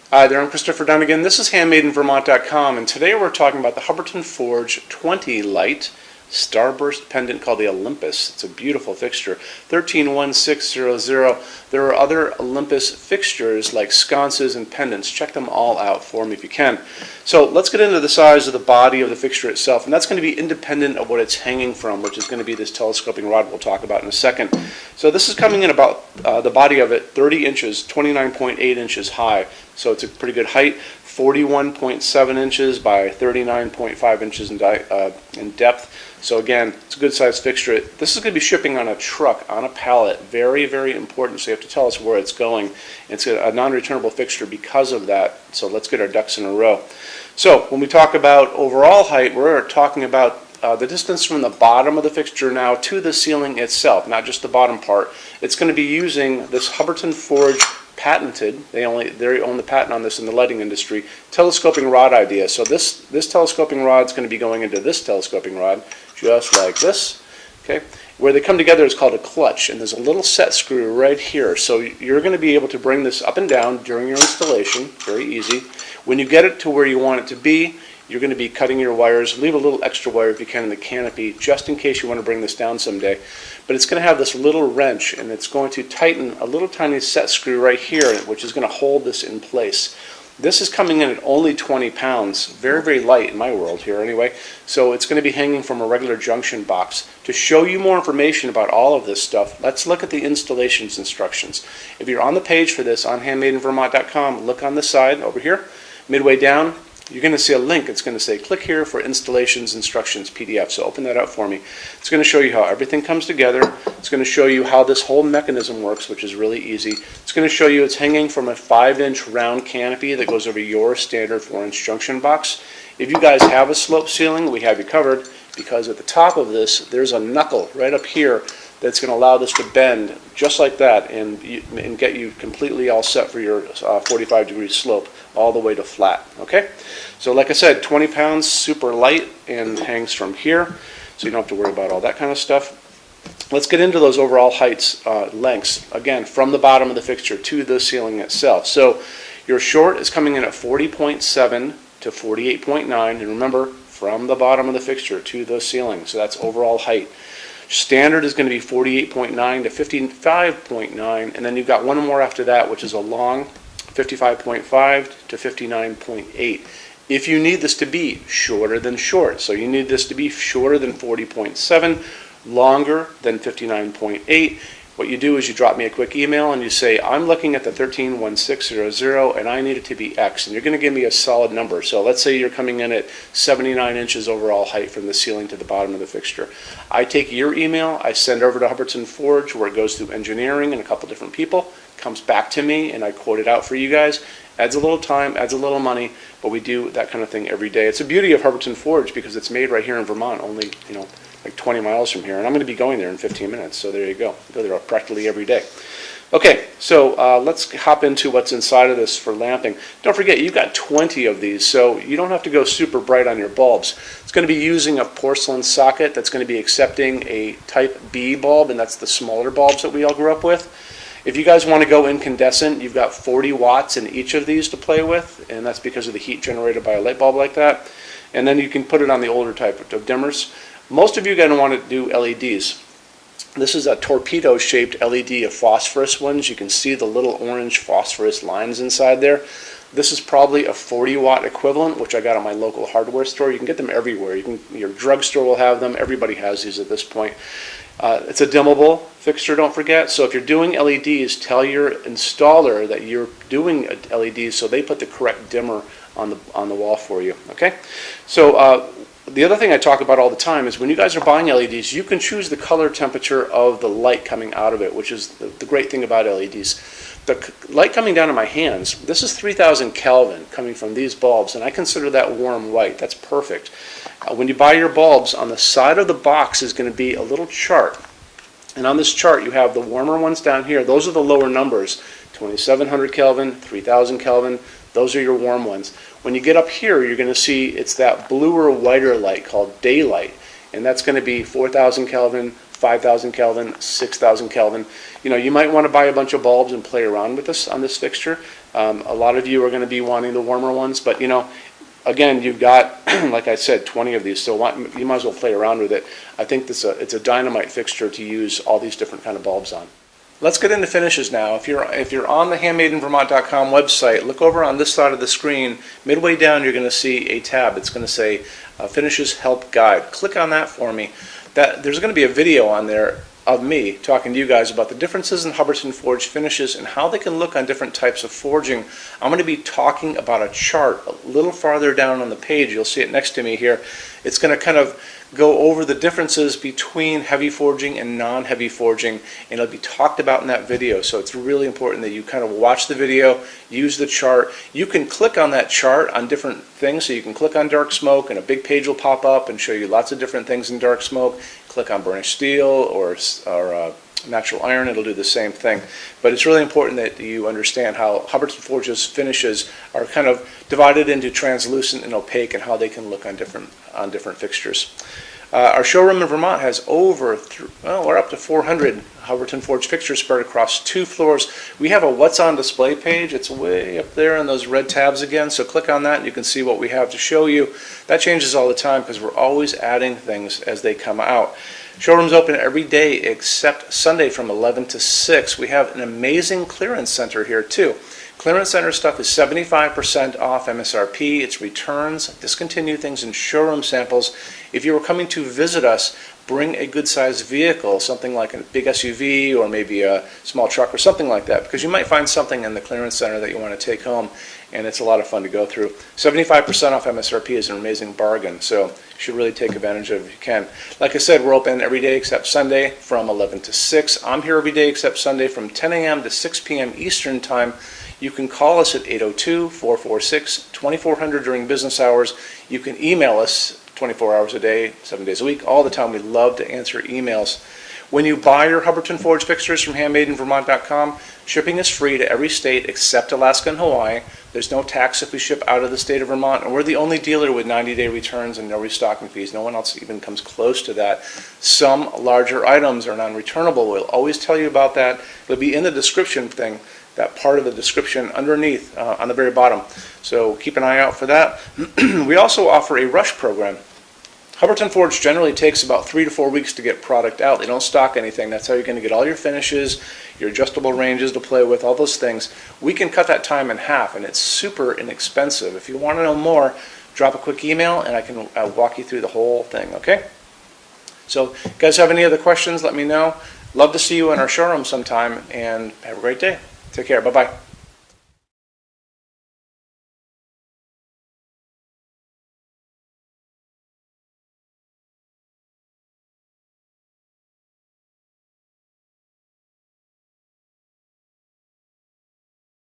Hi there, I'm Christopher Dunn again. This is HandmadeInVermont.com, and today we're talking about the Hubbardton Forge 20 light Starburst Pendant called the Olympus. It's a beautiful fixture, 131600. There are other Olympus fixtures like sconces and pendants. Check them all out for me if you can. So let's get into the size of the body of the fixture itself, and that's going to be independent of what it's hanging from, which is going to be this telescoping rod we'll talk about in a second. So this is coming in about the body of it 30 inches, 29.8 inches high. So it's a pretty good height, 41.7 inches by 39.5 inches in depth. So again, it's a good sized fixture. This is going to be shipping on a truck, on a pallet. Very, very important. So you have to tell us where it's going. It's a non-returnable fixture because of that. So let's get our ducks in a row. So when we talk about overall height, we're talking about the distance from the bottom of the fixture now to the ceiling itself, not just the bottom part. It's going to be using this Hubbardton Forge patented, they own the patent on this in the lighting industry, telescoping rod idea. So this telescoping rod is going to be going into this telescoping rod, just like this. Okay, where they come together is called a clutch, and there's a little set screw right here. So you're going to be able to bring this up and down during your installation, very easy. When you get it to where you want it to be, you're going to be cutting your wires. Leave a little extra wire if you can in the canopy, just in case you want to bring this down someday. But it's going to have this little wrench, and it's going to tighten a little tiny set screw right here, which is going to hold this in place. This is coming in at only 20 pounds, very, very light in my world here anyway. So it's going to be hanging from a regular junction box. To show you more information about all of this stuff, let's look at the installations instructions. If you're on the page for this on HandmadeInVermont.com, look on the side over here, midway down. You're going to see a link. It's going to say click here for installations instructions PDF. So open that up for me. It's going to show you how everything comes together. It's going to show you how this whole mechanism works, which is really easy. It's going to show you it's hanging from a 5-inch round canopy that goes over your standard 4-inch junction box. If you guys have a slope ceiling, we have you covered, because at the top of this there's a knuckle right up here that's going to allow this to bend just like that and get you completely all set for your 45-degree slope all the way to flat. Okay, so like I said, 20 pounds, super light, and hangs from here, so you don't have to worry about all that kind of stuff. Let's get into those overall heights, lengths, again, from the bottom of the fixture to the ceiling itself. So your short is coming in at 40.7 to 48.9, and remember, from the bottom of the fixture to the ceiling, so that's overall height. Standard is going to be 48.9 to 55.9, and then you've got one more after that, which is a long 55.5 to 59.8. If you need this to be shorter than short, so you need this to be shorter than 40.7, longer than 59.8, what you do is you drop me a quick email and you say, I'm looking at the 131600 and I need it to be X, and you're going to give me a solid number. So let's say you're coming in at 79 inches overall height from the ceiling to the bottom of the fixture. I take your email, I send over to Hubbardton Forge where it goes through engineering and a couple different people, comes back to me, and I quote it out for you guys. Adds a little time, adds a little money, but we do that kind of thing every day. It's the beauty of Hubbardton Forge because it's made right here in Vermont, only like 20 miles from here, and I'm going to be going there in 15 minutes, so there you go. I go there practically every day. Okay, so let's hop into what's inside of this for lamping. Don't forget, you've got 20 of these, so you don't have to go super bright on your bulbs. It's going to be using a porcelain socket that's going to be accepting a type B bulb, and that's the smaller bulbs that we all grew up with. If you guys want to go incandescent, you've got 40 watts in each of these to play with, and that's because of the heat generated by a light bulb like that. And then you can put it on the older type of dimmers. Most of you are going to want to do LEDs. This is a torpedo-shaped LED of phosphorus ones. You can see the little orange phosphorus lines inside there. This is probably a 40-watt equivalent, which I got at my local hardware store. You can get them everywhere. Your drugstore will have them. Everybody has these at this point. It's a dimmable fixture, don't forget. So if you're doing LEDs, tell your installer that you're doing LEDs so they put the correct dimmer on the wall for you. Okay? So the other thing I talk about all the time is when you guys are buying LEDs, you can choose the color temperature of the light coming out of it, which is the great thing about LEDs. The light coming down in my hands, this is 3,000 Kelvin coming from these bulbs, and I consider that warm white. That's perfect. When you buy your bulbs, on the side of the box is going to be a little chart. And on this chart, you have the warmer ones down here. Those are the lower numbers, 2,700 Kelvin, 3,000 Kelvin. Those are your warm ones. When you get up here, you're going to see it's that bluer, whiter light called daylight, and that's going to be 4,000 Kelvin, 5,000 Kelvin, 6,000 Kelvin. You might want to buy a bunch of bulbs and play around with this on this fixture. A lot of you are going to be wanting the warmer ones, but you know, again, you've got, like I said, 20 of these, so you might as well play around with it. I think it's a dynamite fixture to use all these different kind of bulbs on. Let's get into finishes now. If you're on the HandmadeInVermont.com website, look over on this side of the screen. Midway down, you're going to see a tab. It's going to say Finishes Help Guide. Click on that for me. There's going to be a video on there of me talking to you guys about the differences in Hubbardton forged finishes and how they can look on different types of forging. I'm going to be talking about a chart a little farther down on the page. You'll see it next to me here. It's going to kind of go over the differences between heavy forging and non-heavy forging, and it'll be talked about in that video. So it's really important that you kind of watch the video, use the chart. You can click on that chart on different things, so you can click on dark smoke and a big page will pop up and show you lots of different things in dark smoke. Click on burnished steel or natural iron, it'll do the same thing. But it's really important that you understand how Hubbardton Forge's finishes are kind of divided into translucent and opaque and how they can look on different fixtures. Our showroom in Vermont has we're up to 400 Hubbardton Forge fixtures spread across 2 floors. We have a What's On Display page. It's way up there in those red tabs again, so click on that and you can see what we have to show you. That changes all the time because we're always adding things as they come out. Showroom's open every day except Sunday from 11 to 6. We have an amazing clearance center here too. Clearance center stuff is 75% off MSRP. It's returns, discontinued things, and showroom samples. If you were coming to visit us, bring a good-sized vehicle, something like a big SUV or maybe a small truck or something like that, because you might find something in the clearance center that you want to take home, and it's a lot of fun to go through. 75% off MSRP is an amazing bargain, so you should really take advantage of it if you can. Like I said, we're open every day except Sunday from 11 to 6. I'm here every day except Sunday from 10 a.m. to 6 p.m. Eastern Time. You can call us at 802-446-2400 during business hours. You can email us 24 hours a day, 7 days a week, all the time. We love to answer emails. When you buy your Hubbardton Forge fixtures from HandmadeInVermont.com, shipping is free to every state except Alaska and Hawaii. There's no tax if we ship out of the state of Vermont, and we're the only dealer with 90-day returns and no restocking fees. No one else even comes close to that. Some larger items are non-returnable. We'll always tell you about that. It'll be in the description thing, that part of the description underneath on the very bottom. So keep an eye out for that. We also offer a rush program. Hubbardton Forge generally takes about 3 to 4 weeks to get product out. They don't stock anything. That's how you're going to get all your finishes, your adjustable ranges to play with, all those things. We can cut that time in half, and it's super inexpensive. If you want to know more, drop a quick email, and I can walk you through the whole thing, okay? So, if you guys have any other questions, let me know. Love to see you in our showroom sometime, and have a great day. Take care. Bye-bye.